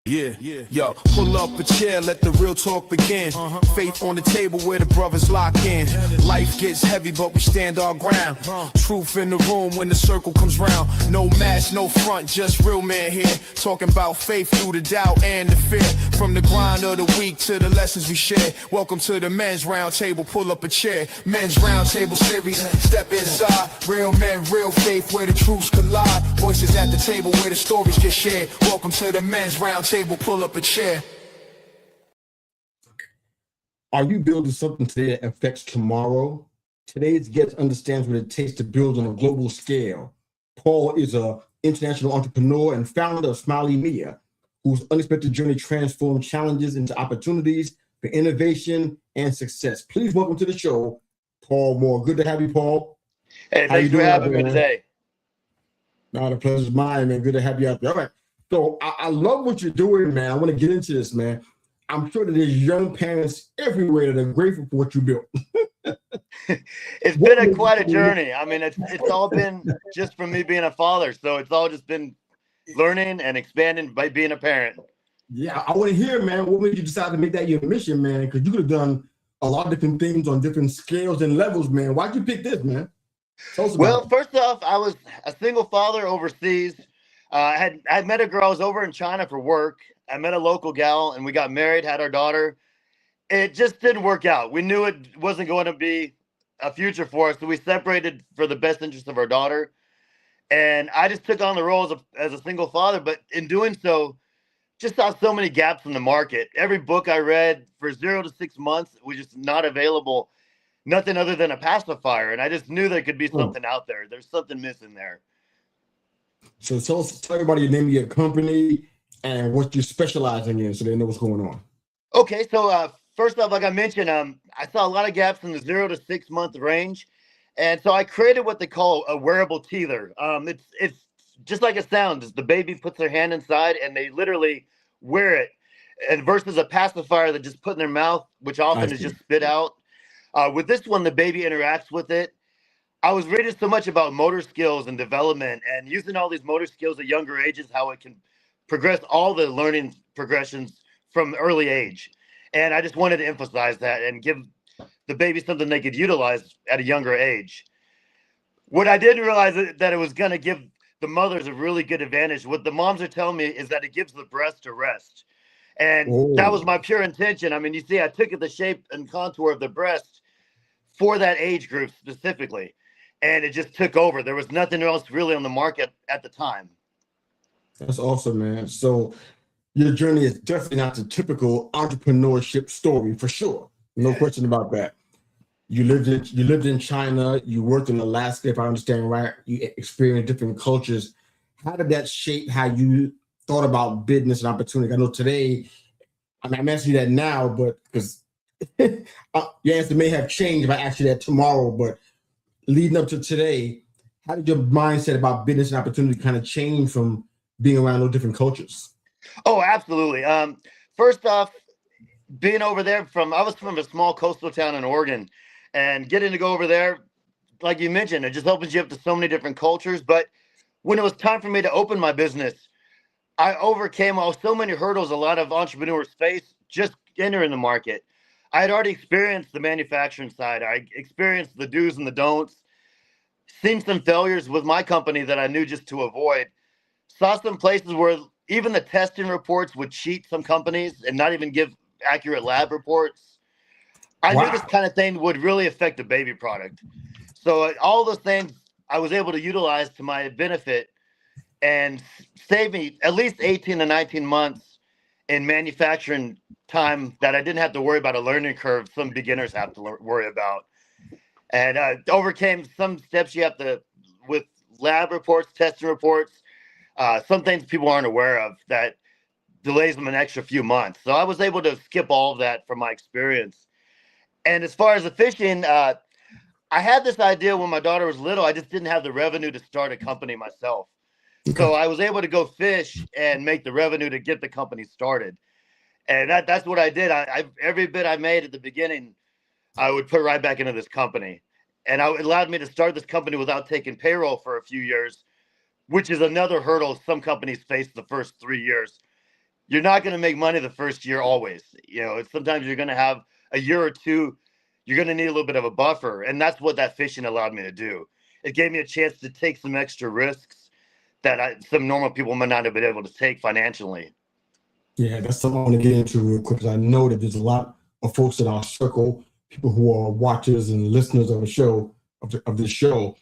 Yo, pull up a chair, let the real talk begin. Faith on the table where the brothers lock in. Life gets heavy, but we stand our ground. Truth in the room when the circle comes round. No mask, no front, just real man here. Talking about faith through the doubt and the fear. From the grind of the week to the lessons we share. Welcome to the men's round table, pull up a chair. Men's round table series, step inside. Real men, real faith where the truths collide. Voices at the table where the stories get shared. Welcome to the men's round table, pull up a chair. Are you building something today that affects tomorrow? Today's guest understands what it takes to build on a global scale. Paul is an international entrepreneur and founder of Smily Mia, whose unexpected journey transformed challenges into opportunities for innovation and success. Please welcome to the show, Paul Moore. Good to have you, Paul. Hey, thanks for having me today. No, the pleasure's mine, man. Good to have you out there. All right. So I love what you're doing, man. I want to get into this, man. I'm sure that there's young parents everywhere that are grateful for what you built. It's been quite a journey. I mean, it's all been just from me being a father. So it's all just been learning and expanding by being a parent. Yeah, I want to hear, man, what made you decide to make that your mission, man? Because you could have done a lot of different things on different scales and levels, man. Why'd you pick this, man? Well, first off, I was a single father overseas. I had met a girl. I was over in China for work. I met a local gal and we got married, had our daughter. It just didn't work out. We knew it wasn't going to be a future for us. So we separated for the best interest of our daughter. And I just took on the role as a single father. But in doing so, just saw so many gaps in the market. Every book I read for 0 to 6 months was just not available. Nothing other than a pacifier. And I just knew there could be something out there. There's something missing there. So tell everybody your name of your company and what you're specializing in so they know what's going on. Okay, so first off, like I mentioned, I saw a lot of gaps in the 0 to 6 month range. And so I created what they call a wearable teether. It's just like it sounds. The baby puts their hand inside and they literally wear it. And versus a pacifier that just put in their mouth, which often is just spit out. With this one, the baby interacts with it. I was reading so much about motor skills and development and using all these motor skills at younger ages, how it can progress all the learning progressions from early age. And I just wanted to emphasize that and give the baby something they could utilize at a younger age. What I didn't realize that it was going to give the mothers a really good advantage. What the moms are telling me is that it gives the breast a rest. And that was my pure intention. I mean, you see, I took the shape and contour of the breast for that age group specifically. And it just took over. There was nothing else really on the market at the time. That's awesome, man. So your journey is definitely not the typical entrepreneurship story, for sure. No question about that. You lived in China. You worked in Alaska, if I understand right. You experienced different cultures. How did that shape how you thought about business and opportunity? I know today, I'm asking you that now, but because your answer may have changed if I asked you that tomorrow, but leading up to today, how did your mindset about business and opportunity kind of change from being around those different cultures? Oh, absolutely. First off, being over there I was from a small coastal town in Oregon, and getting to go over there, like you mentioned, it just opens you up to so many different cultures. But when it was time for me to open my business, I overcame so many hurdles a lot of entrepreneurs face just entering the market. I had already experienced the manufacturing side. I experienced the do's and the don'ts, seen some failures with my company that I knew just to avoid. Saw some places where even the testing reports would cheat some companies and not even give accurate lab reports. I knew this kind of thing would really affect the baby product. So all those things I was able to utilize to my benefit and save me at least 18 to 19 months in manufacturing time that I didn't have to worry about a learning curve some beginners have to worry about. And overcame some steps you have to with lab reports, testing reports, some things people aren't aware of that delays them an extra few months. So I was able to skip all of that from my experience. And as far as the fishing, I had this idea when my daughter was little. I just didn't have the revenue to start a company myself. So I was able to go fish and make the revenue to get the company started. And that's what I did. Every bit I made at the beginning, I would put right back into this company. And it allowed me to start this company without taking payroll for a few years, which is another hurdle some companies face the first 3 years. you're not going to make money the first year always. Sometimes you're going to have a year or two, you're going to need a little bit of a buffer. And that's what that fishing allowed me to do. It gave me a chance to take some extra risks that some normal people might not have been able to take financially. Yeah, that's something I want to get into real quick, because I know that there's a lot of folks in our circle, people who are watchers and listeners of the show, of this show.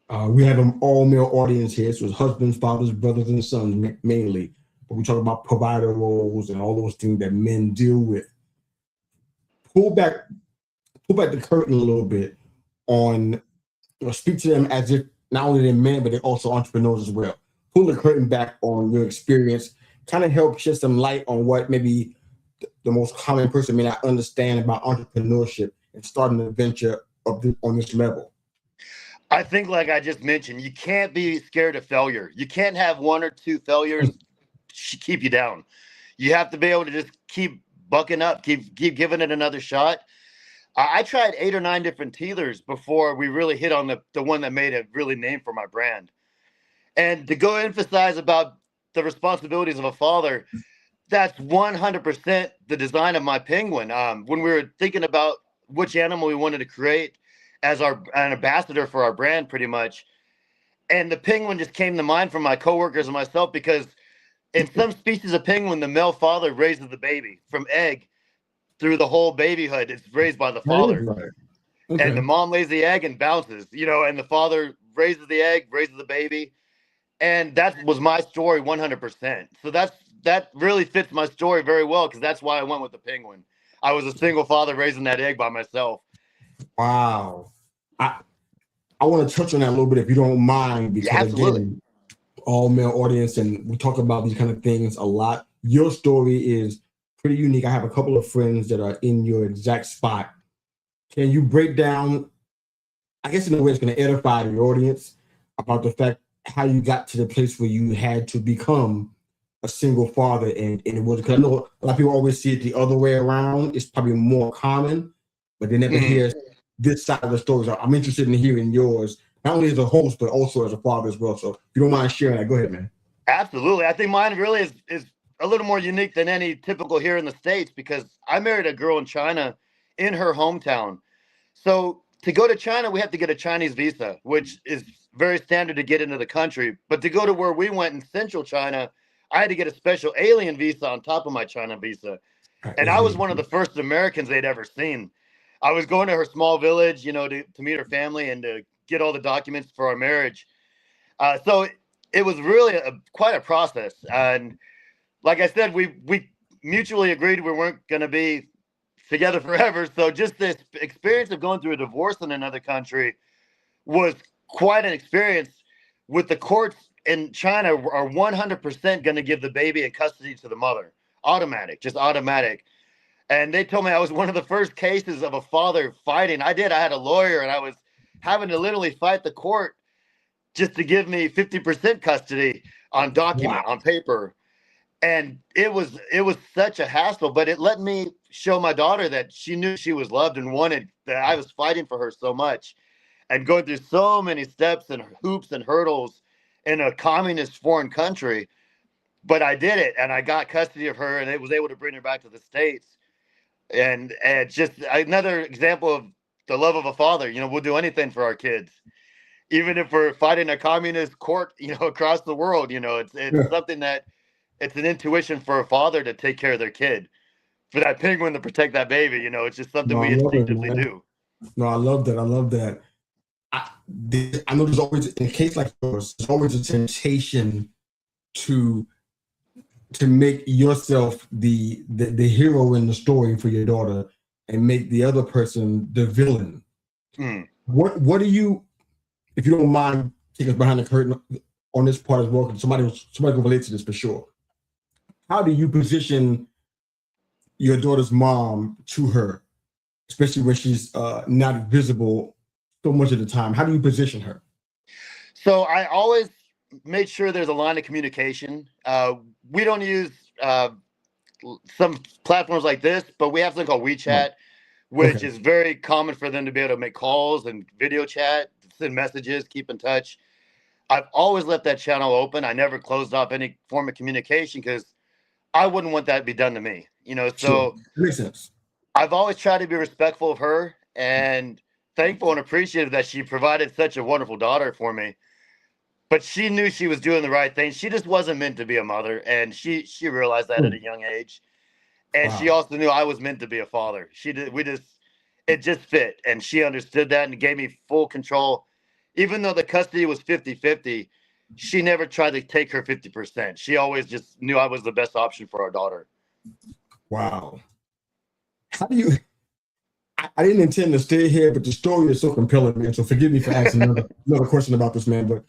We have an all-male audience here, so it's husbands, fathers, brothers, and sons mainly. But we talk about provider roles and all those things that men deal with. Pull back the curtain a little bit on, speak to them as if not only they're men, but they're also entrepreneurs as well. Pull the curtain back on your experience, kind of help shed some light on what maybe the most common person may not understand about entrepreneurship and starting a venture on this level. I think, like I just mentioned, you can't be scared of failure. You can't have one or two failures keep you down. You have to be able to just keep bucking up, keep giving it another shot. I tried 8 or 9 different tealers before we really hit on the one that made a really name for my brand. And to go emphasize about the responsibilities of a father, that's 100% the design of my penguin. When we were thinking about which animal we wanted to create as an ambassador for our brand, pretty much, and the penguin just came to mind from my coworkers and myself, because in some species of penguin, the male father raises the baby from egg through the whole babyhood. It's raised by the father. Right. Okay. And the mom lays the egg and bounces, and the father raises the egg, raises the baby. And that was my story 100%. So that really fits my story very well, because that's why I went with the penguin. I was a single father raising that egg by myself. Wow. I want to touch on that a little bit, if you don't mind, because Absolutely. Again, all male audience, and we talk about these kind of things a lot. Your story is pretty unique. I have a couple of friends that are in your exact spot. Can you break down, I guess in a way it's going to edify the audience, about the fact how you got to the place where you had to become a single father? And it was, because I know a lot of people always see it the other way around. It's probably more common, but they never hear this side of the story. So I'm interested in hearing yours, not only as a host, but also as a father as well. So if you don't mind sharing that, go ahead, man. Absolutely. I think mine really is a little more unique than any typical here in the States, because I married a girl in China in her hometown. So to go to China, we have to get a Chinese visa, which is very standard to get into the country. But to go to where we went in central China, I had to get a special alien visa on top of my China visa. And I was one of the first Americans they'd ever seen. I was going to her small village, to meet her family and to get all the documents for our marriage. So it was really quite a process. And like I said, we mutually agreed we weren't going to be together forever. So just this experience of going through a divorce in another country was quite an experience. With the courts in China are 100% going to give the baby in custody to the mother. Just automatic. And they told me I was one of the first cases of a father fighting. I had a lawyer, and I was having to literally fight the court just to give me 50% custody on document, on paper. And it was such a hassle, but it let me show my daughter that she knew she was loved and wanted, that I was fighting for her so much, and going through so many steps and hoops and hurdles in a communist foreign country. But I did it, and I got custody of her, and I was able to bring her back to the States. And just another example of the love of a father. We'll do anything for our kids, even if we're fighting a communist court, across the world. It's something that it's an intuition for a father to take care of their kid, for that penguin to protect that baby. It's just something we instinctively do. No, I love that. I love that. I know there's always, in a case like yours, there's always a temptation to make yourself the hero in the story for your daughter, and make the other person the villain. What do you, if you don't mind, take us behind the curtain on this part as well, because somebody can relate to this for sure. How do you position your daughter's mom to her, especially when she's not visible so much of the time? How do you position her? So I always made sure there's a line of communication. We don't use some platforms like this, but we have something called WeChat, which is very common for them to be able to make calls and video chat, send messages, keep in touch. I've always left that channel open. I never closed off any form of communication, because I wouldn't want that to be done to me, you know. Sure. So That makes sense. I've always tried to be respectful of her and thankful and appreciative that she provided such a wonderful daughter for me. But she knew she was doing the right thing. She just wasn't meant to be a mother, and she realized that at Hmm. a young age. And she Wow. also knew I was meant to be a father. She did. We just it just fit, and she understood that and gave me full control. Even though the custody was 50-50, she never tried to take her 50%. She always just knew I was the best option for our daughter. Wow. How do you? I didn't intend to stay here, but the story is so compelling, man. So forgive me for asking another question about this, man. But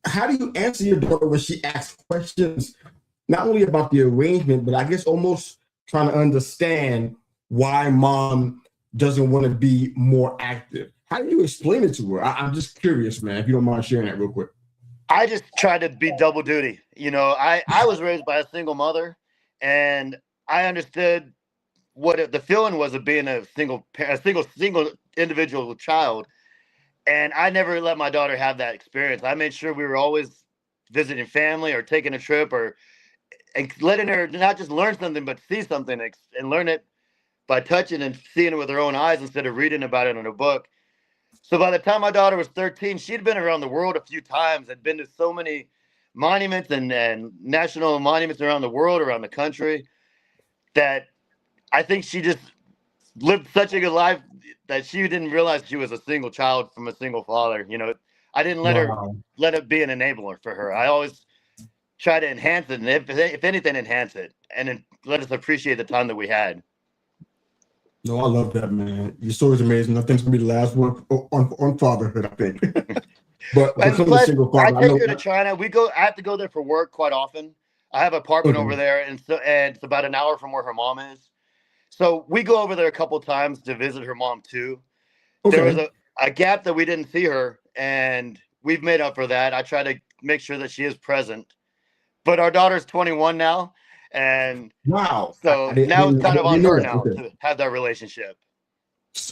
how do you answer your daughter when she asks questions, not only about the arrangement, but I guess almost trying to understand why mom doesn't want to be more active? How do you explain it to her? I'm just curious, man, if you don't mind sharing that real quick. I just tried to be double duty. You know, I was raised by a single mother, and I understood what the feeling was of being a single individual child. And I never let my daughter have that experience. I made sure we were always visiting family or taking a trip or and letting her not just learn something, but see something and learn it by touching and seeing it with her own eyes instead of reading about it in a book. So by the time my daughter was 13, she'd been around the world a few times, had been to so many monuments and national monuments around the world, around the country, that I think she just lived such a good life that she didn't realize she was a single child from a single father. You know, I didn't Wow. let it be an enabler for her. I always try to enhance it, and if anything, enhance it, and then let us appreciate the time that we had. No, I love that, man. Your story's amazing. I think it's gonna be the last one on fatherhood, I think. But And becoming a plus, single I father, I take know. her to China. I have to go there for work quite often. I have an apartment over Okay. there, and it's about an hour from where her mom is. So we go over there a couple times to visit her mom too. There was Okay. a gap that we didn't see her, and we've made up for that. I try to make sure that she is present. But our daughter's 21 now, and Wow. I so didn't, I now it's didn't, I kind of didn't on know her that. now Okay. to have that relationship.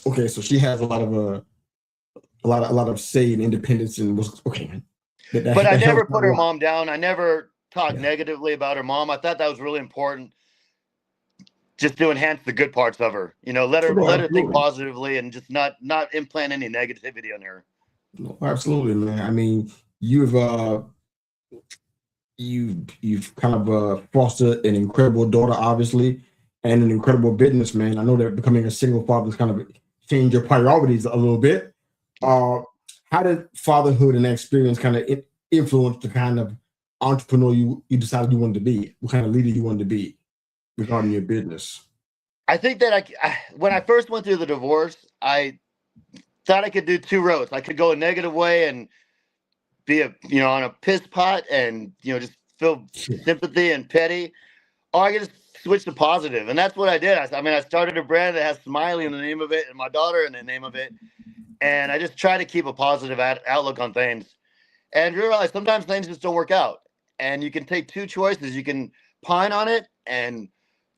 Okay. So she has a lot of say and independence and was okay, man. That, But that, I that helps never out put a her lot. mom down. I never talked Yeah. negatively about her mom. I thought that was really important, just to enhance the good parts of her. You know, No, let her think absolutely. positively and just not implant any negativity on her. No, absolutely, man. I mean, you've uh you've kind of fostered an incredible daughter, obviously, and an incredible businessman. I know that becoming a single father has kind of changed your priorities a little bit. Uh, how did fatherhood and that experience kind of influence the kind of entrepreneur you decided you wanted to be? What kind of leader you wanted to be regarding your business? I think that when I first went through the divorce, I thought I could do two roads. I could go a negative way and be on a piss pot and just feel Sure. sympathy and petty, or I could just switch to positive, and that's what I did. I mean, I started a brand that has Smiley in the name of it and my daughter in the name of it, and I just try to keep a positive outlook on things, and realize sometimes things just don't work out, and you can take two choices. You can pine on it and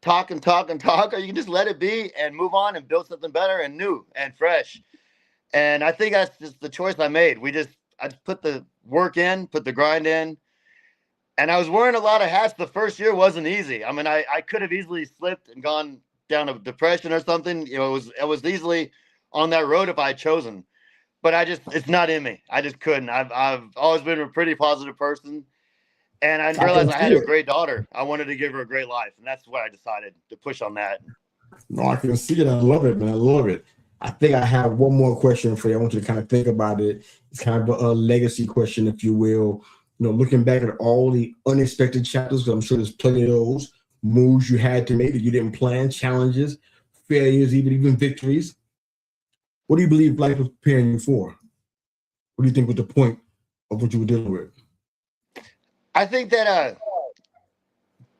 talk and talk and talk, or you can just let it be and move on and build something better and new and fresh. And I think that's just the choice I made. I just put the work in, put the grind in, and I was wearing a lot of hats. The first year wasn't easy. I mean, I could have easily slipped and gone down a depression or something. I was easily on that road if I had chosen. But it's not in me. I just couldn't. I've always been a pretty positive person, and I I can realized I see had a it. great daughter. I wanted to give her a great life, and that's why I decided to push on that. No, I can see it. I love it, man. I love it. I think I have one more question for you. I want you to kind of think about it. It's kind of a legacy question, if you will. Looking back at all the unexpected chapters, 'cause I'm sure there's plenty of those moves you had to make that you didn't plan, challenges, failures, even victories. What do you believe life was preparing you for? What do you think was the point of what you were dealing with? I think that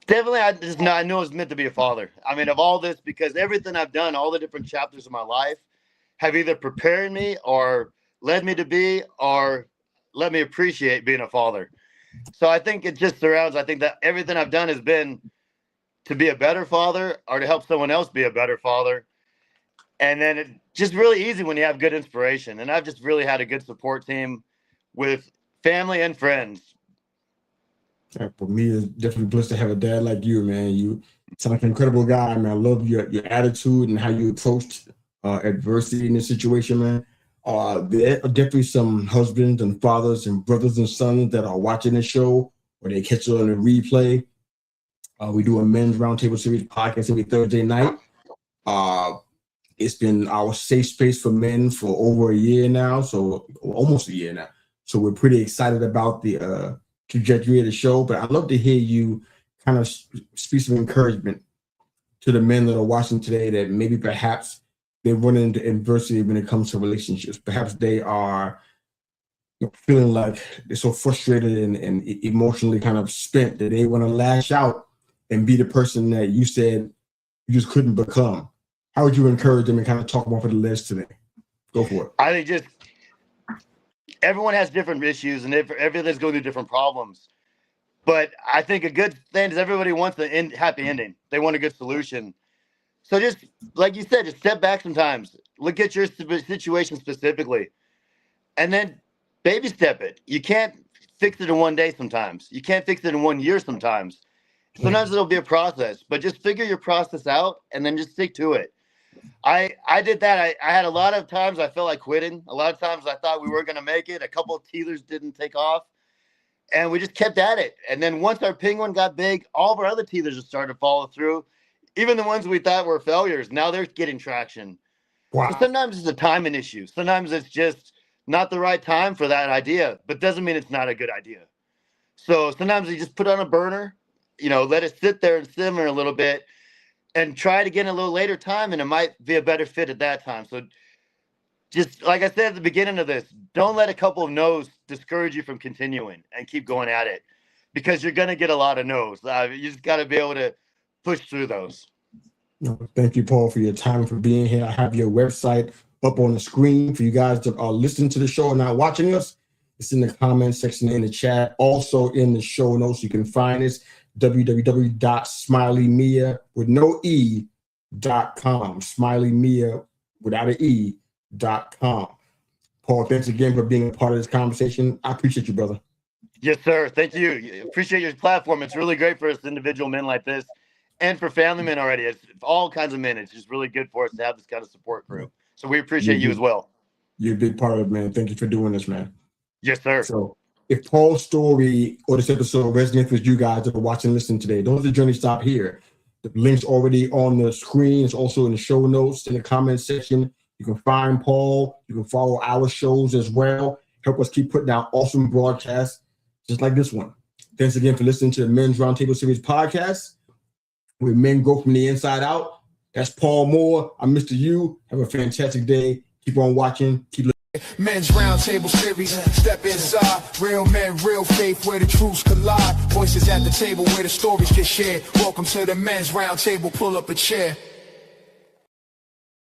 definitely I knew I was meant to be a father. I mean, of all this, because everything I've done, all the different chapters of my life, have either prepared me or led me to be or let me appreciate being a father. So I think it just surrounds. I think that everything I've done has been to be a better father or to help someone else be a better father. And then it's just really easy when you have good inspiration. And I've just really had a good support team with family and friends. For me, it's definitely blessed to have a dad like you, man. You sound like an incredible guy, man. I love your attitude and how you approached adversity in this situation, man. There are definitely some husbands and fathers and brothers and sons that are watching this show or they catch it on a replay. We do a men's roundtable series podcast every Thursday night. It's been our safe space for men for over a year now, so almost a year now. So we're pretty excited about the trajectory of the show. But I'd love to hear you kind of speak some encouragement to the men that are watching today that maybe perhaps they run into adversity when it comes to relationships. Perhaps they are feeling like they're so frustrated and emotionally kind of spent that they want to lash out and be the person that you said you just couldn't become. How would you encourage them and kind of talk more for the list today? Go for it. I think just everyone has different issues and everybody's going through different problems. But I think a good thing is everybody wants a happy ending. They want a good solution. So just like you said, just step back sometimes. Look at your situation specifically. And then baby step it. You can't fix it in one day sometimes. You can't fix it in 1 year sometimes. Sometimes it'll be a process. But just figure your process out and then just stick to it. I did that. I had a lot of times I felt like quitting. A lot of times I thought we weren't going to make it. A couple of tealers didn't take off. And we just kept at it. And then once our penguin got big, all of our other tealers just started to follow through. Even the ones we thought were failures, now they're getting traction. Wow. So sometimes it's a timing issue. Sometimes it's just not the right time for that idea, but doesn't mean it's not a good idea. So sometimes you just put on a burner, let it sit there and simmer a little bit and try it again a little later time, and it might be a better fit at that time. So just like I said at the beginning of this, don't let a couple of no's discourage you from continuing and keep going at it, because you're going to get a lot of no's. You just got to be able to push through those. Thank you, Paul, for your time and for being here. I have your website up on the screen for you guys that are listening to the show and not watching us. It's in the comment section in the chat. Also in the show notes, you can find this www.smilymia with no e.com. Smily Mia without an e.com. Paul, thanks again for being a part of this conversation. I appreciate you, brother. Yes, sir. Thank you. Appreciate your platform. It's really great for us individual men like this and for family men already. It's all kinds of men. It's just really good for us to have this kind of support group. So we appreciate you as well. You're a big part of it, man. Thank you for doing this, man. Yes, sir. So if Paul's story or this episode resonates with you guys that are watching and listening today, don't let the journey stop here. The link's already on the screen. It's also in the show notes, in the comment section. You can find Paul. You can follow our shows as well. Help us keep putting out awesome broadcasts just like this one. Thanks again for listening to the Men's Roundtable Series podcast, where men grow from the inside out. That's Paul Moore. I'm Mr. U. Have a fantastic day. Keep on watching. Keep listening. Men's Roundtable Series, step inside. Real men, real faith, where the truths collide. Voices at the table where the stories get shared. Welcome to the Men's Roundtable, pull up a chair.